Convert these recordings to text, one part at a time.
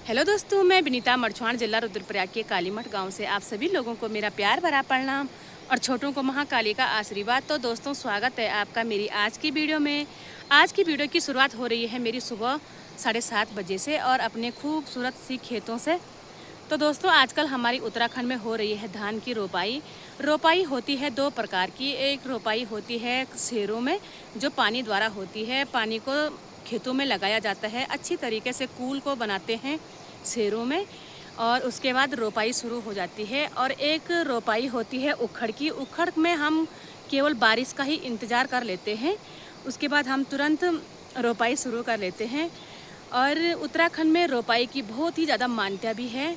Hello दोस्तों, मैं विनीता मरछवाड़, जिला रुद्रप्रयाग के कालीमठ गांव से आप सभी लोगों को मेरा प्यार भरा प्रणाम और छोटों को महाकाली का आशीर्वाद। तो दोस्तों, स्वागत है आपका मेरी आज की वीडियो में। आज की वीडियो की शुरुआत हो रही है मेरी सुबह 7:30 बजे से और अपने खूबसूरत सी खेतों से। तो दोस्तों, आजकल हमारी उत्तराखंड में हो रही है धान की रोपाई। रोपाई होती है दो प्रकार की। एक रोपाई होती है सेरों में, जो पानी द्वारा होती है। पानी को खेतों में लगाया जाता है, अच्छी तरीके से कूल को बनाते हैं सेरों में, और उसके बाद रोपाई शुरू हो जाती है। और एक रोपाई होती है उखड़ की। उखड़ में हम केवल बारिश का ही इंतज़ार कर लेते हैं, उसके बाद हम तुरंत रोपाई शुरू कर लेते हैं। और उत्तराखंड में रोपाई की बहुत ही ज़्यादा मान्यता भी है,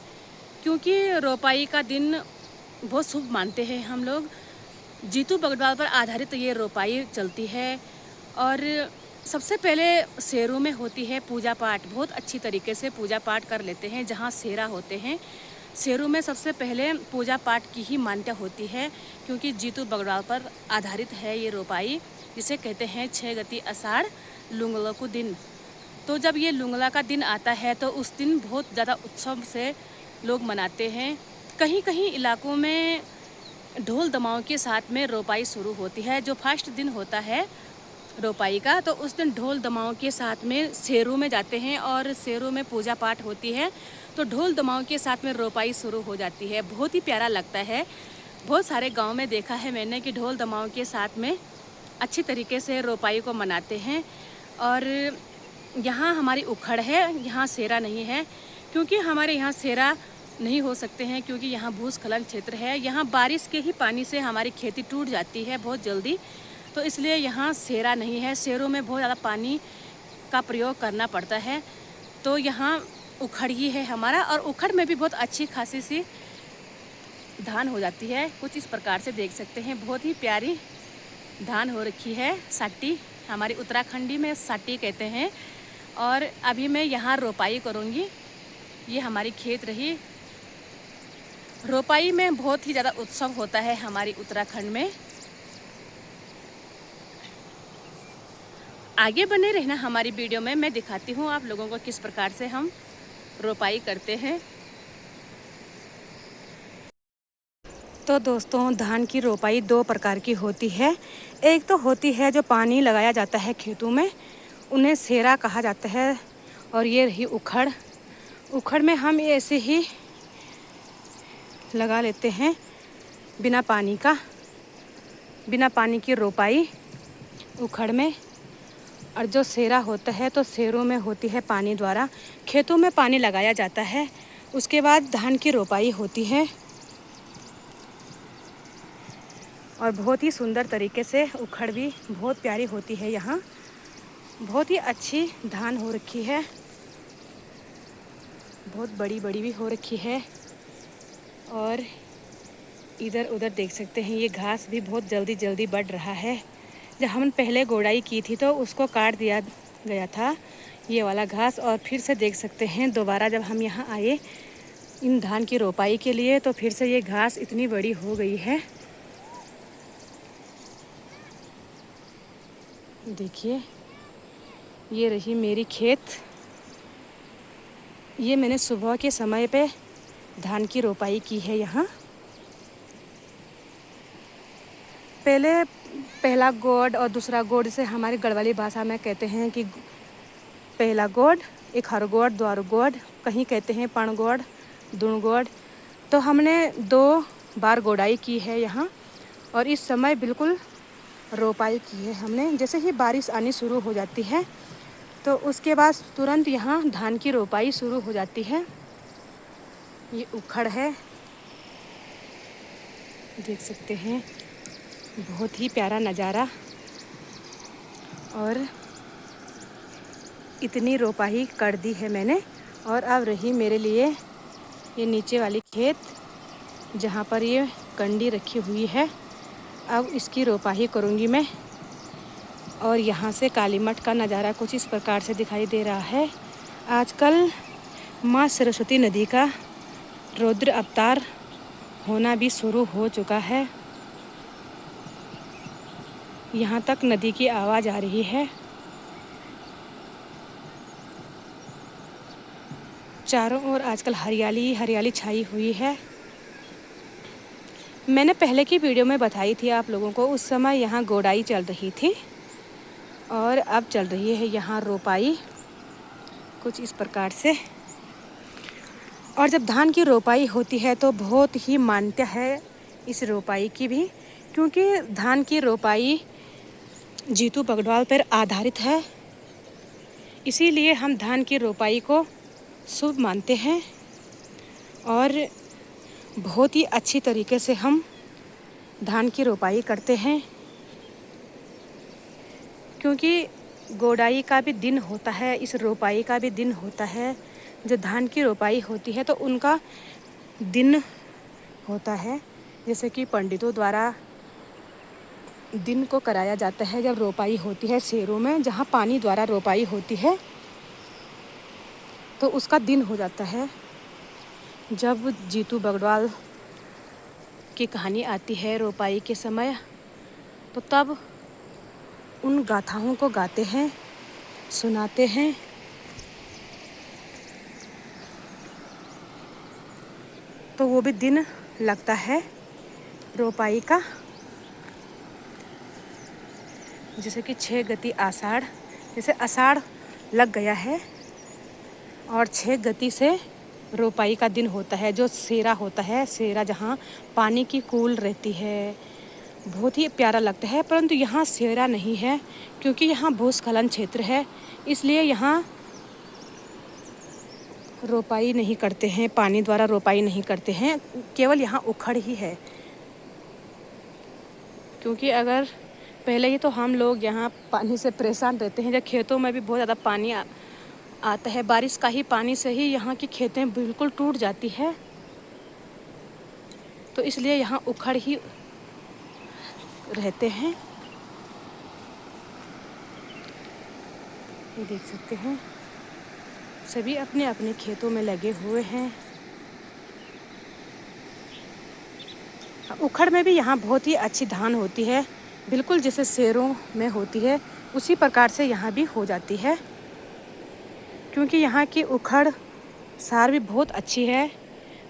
क्योंकि रोपाई का दिन बहुत शुभ मानते हैं हम लोग। जीतू बगड़वाल पर आधारित ये रोपाई चलती है। और सबसे पहले शेरों में होती है पूजा पाठ। बहुत अच्छी तरीके से पूजा पाठ कर लेते हैं जहाँ शेरा होते हैं। शेरों में सबसे पहले पूजा पाठ की ही मान्यता होती है, क्योंकि जीतू बगड़वाल पर आधारित है ये रोपाई, जिसे कहते हैं 6 गति आषाढ़ लुंगला को दिन। तो जब ये लुंगला का दिन आता है तो उस दिन बहुत ज़्यादा उत्सव से लोग मनाते हैं। कहीं कहीं इलाकों में ढोल दमाओं के साथ में रोपाई शुरू होती है। जो फर्स्ट दिन होता है रोपाई का, तो उस दिन ढोल दमाओं के साथ में शेरों में जाते हैं और शेरों में पूजा पाठ होती है। तो ढोल दमाओं के साथ में रोपाई शुरू हो जाती है। बहुत ही प्यारा लगता है। बहुत सारे गांव में देखा है मैंने कि ढोल दमाओं के साथ में अच्छी तरीके से रोपाई को मनाते हैं। और यहाँ हमारी उखड़ है, यहाँ शेरा नहीं है, क्योंकि हमारे यहाँ शेरा नहीं हो सकते हैं, क्योंकि यहाँ भूस्खलन क्षेत्र है। यहाँ बारिश के ही पानी से हमारी खेती टूट जाती है बहुत जल्दी, तो इसलिए यहाँ शेरा नहीं है। शेरों में बहुत ज़्यादा पानी का प्रयोग करना पड़ता है। तो यहाँ उखड़ ही है हमारा, और उखड़ में भी बहुत अच्छी खासी सी धान हो जाती है। कुछ इस प्रकार से देख सकते हैं, बहुत ही प्यारी धान हो रखी है। साटी, हमारी उत्तराखंडी में साटी कहते हैं। और अभी मैं यहाँ रोपाई करूँगी। ये हमारी खेत रही। रोपाई में बहुत ही ज़्यादा उत्सव होता है हमारी उत्तराखंड में। आगे बने रहना हमारी वीडियो में, मैं दिखाती हूँ आप लोगों को किस प्रकार से हम रोपाई करते हैं। तो दोस्तों, धान की रोपाई दो प्रकार की होती है। एक तो होती है जो पानी लगाया जाता है खेतों में, उन्हें शेरा कहा जाता है। और ये रही उखड़। उखड़ में हम ऐसे ही लगा लेते हैं बिना पानी का, बिना पानी की रोपाई उखड़ में। और जो शेरा होता है तो शेरों में होती है पानी द्वारा। खेतों में पानी लगाया जाता है, उसके बाद धान की रोपाई होती है। और बहुत ही सुंदर तरीके से उखड़ भी बहुत प्यारी होती है। यहाँ बहुत ही अच्छी धान हो रखी है, बहुत बड़ी बड़ी भी हो रखी है। और इधर उधर देख सकते हैं, ये घास भी बहुत जल्दी जल्दी बढ़ रहा है। जब हम पहले गोड़ाई की थी तो उसको काट दिया गया था ये वाला घास। और फिर से देख सकते हैं, दोबारा जब हम यहाँ आए इन धान की रोपाई के लिए, तो फिर से ये घास इतनी बड़ी हो गई है। देखिए, ये रही मेरी खेत। ये मैंने सुबह के समय पे धान की रोपाई की है। यहाँ पहला गोड और दूसरा गोड से हमारी गढ़वाली भाषा में कहते हैं कि पहला गोड, एक हर गोड, द्वार गोड, कहीं कहते हैं पण गोड, दुण गोड। तो हमने 2 बार गोडाई की है यहाँ। और इस समय बिल्कुल रोपाई की है हमने। जैसे ही बारिश आनी शुरू हो जाती है तो उसके बाद तुरंत यहाँ धान की रोपाई शुरू हो जाती है। ये उखड़ है, देख सकते हैं, बहुत ही प्यारा नज़ारा। और इतनी रोपाई कर दी है मैंने। और अब रही मेरे लिए ये नीचे वाली खेत, जहाँ पर ये कंडी रखी हुई है। अब इसकी रोपाई करूँगी मैं। और यहाँ से कालीमठ का नज़ारा कुछ इस प्रकार से दिखाई दे रहा है। आजकल माँ सरस्वती नदी का रौद्र अवतार होना भी शुरू हो चुका है। यहाँ तक नदी की आवाज़ आ रही है। चारों ओर आजकल हरियाली हरियाली छाई हुई है। मैंने पहले की वीडियो में बताई थी आप लोगों को, उस समय यहाँ गोडाई चल रही थी और अब चल रही है यहाँ रोपाई, कुछ इस प्रकार से। और जब धान की रोपाई होती है तो बहुत ही मान्यता है इस रोपाई की भी, क्योंकि धान की रोपाई जीतू बगड़वाल पर आधारित है। इसीलिए हम धान की रोपाई को शुभ मानते हैं और बहुत ही अच्छी तरीके से हम धान की रोपाई करते हैं, क्योंकि गोडाई का भी दिन होता है, इस रोपाई का भी दिन होता है। जो धान की रोपाई होती है तो उनका दिन होता है, जैसे कि पंडितों द्वारा दिन को कराया जाता है जब रोपाई होती है शेरों में, जहाँ पानी द्वारा रोपाई होती है तो उसका दिन हो जाता है। जब जीतू बगड़वाल की कहानी आती है रोपाई के समय, तो तब उन गाथाओं को गाते हैं, सुनाते हैं। तो वो भी दिन लगता है रोपाई का, जैसे कि 6 गति आषाढ़, जैसे आषाढ़ लग गया है और 6 गति से रोपाई का दिन होता है। जो सेरा होता है, सेरा जहाँ पानी की कूल रहती है, बहुत ही प्यारा लगता है। परंतु यहाँ सेरा नहीं है, क्योंकि यहाँ भूस्खलन क्षेत्र है, इसलिए यहाँ रोपाई नहीं करते हैं, पानी द्वारा रोपाई नहीं करते हैं, केवल यहाँ उखड़ ही है। क्योंकि अगर पहले ही तो हम लोग यहाँ पानी से परेशान रहते हैं, जब खेतों में भी बहुत ज़्यादा पानी आता है, बारिश का ही पानी से ही यहाँ की खेतें बिल्कुल टूट जाती है, तो इसलिए यहाँ उखड़ ही रहते हैं। ये देख सकते हैं सभी अपने अपने खेतों में लगे हुए हैं। उखड़ में भी यहाँ बहुत ही अच्छी धान होती है, बिल्कुल जैसे शेरों में होती है उसी प्रकार से यहाँ भी हो जाती है, क्योंकि यहाँ की उखड़ सार भी बहुत अच्छी है।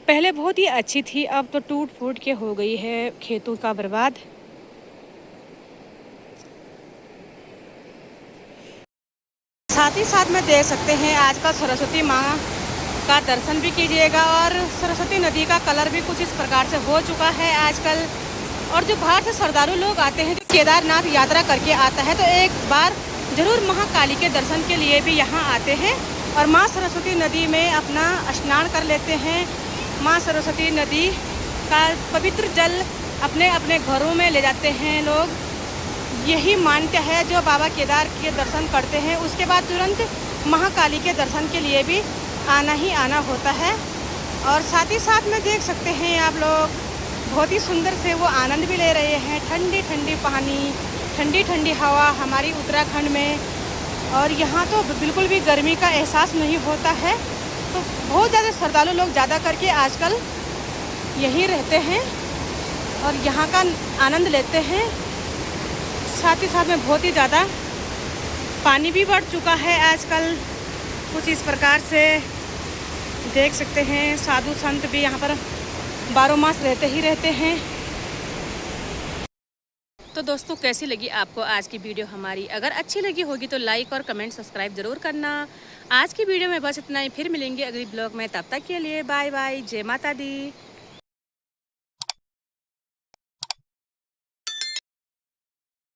पहले बहुत ही अच्छी थी, अब तो टूट फूट के हो गई है, खेतों का बर्बाद। साथ ही साथ में देख सकते हैं आजकल सरस्वती माँ का दर्शन भी कीजिएगा, और सरस्वती नदी का कलर भी कुछ इस प्रकार से हो चुका है आजकल। और जो बाहर से श्रद्धालु लोग आते हैं, जो केदारनाथ यात्रा करके आता है, तो एक बार ज़रूर महाकाली के दर्शन के लिए भी यहाँ आते हैं और माँ सरस्वती नदी में अपना स्नान कर लेते हैं। माँ सरस्वती नदी का पवित्र जल अपने अपने घरों में ले जाते हैं लोग। यही मान्यता है, जो बाबा केदार के दर्शन करते हैं उसके बाद तुरंत महाकाली के दर्शन के लिए भी आना ही आना होता है। और साथ ही साथ में देख सकते हैं आप लोग बहुत ही सुंदर से वो आनंद भी ले रहे हैं। ठंडी ठंडी पानी, ठंडी ठंडी हवा हमारी उत्तराखंड में, और यहाँ तो बिल्कुल भी गर्मी का एहसास नहीं होता है। तो बहुत ज़्यादा श्रद्धालु लोग ज़्यादा करके आजकल यहीं रहते हैं और यहाँ का आनंद लेते हैं। साथ ही साथ में बहुत ही ज़्यादा पानी भी बढ़ चुका है आजकल, कुछ इस प्रकार से देख सकते हैं। साधु संत भी यहाँ पर 12 मास रहते ही रहते हैं। तो दोस्तों, कैसी लगी आपको आज की वीडियो हमारी? अगर अच्छी लगी होगी तो लाइक और कमेंट सब्सक्राइब ज़रूर करना। आज की वीडियो में बस इतना ही, फिर मिलेंगे अगली ब्लॉग में। तब तक के लिए बाय बाय, जय माता दी।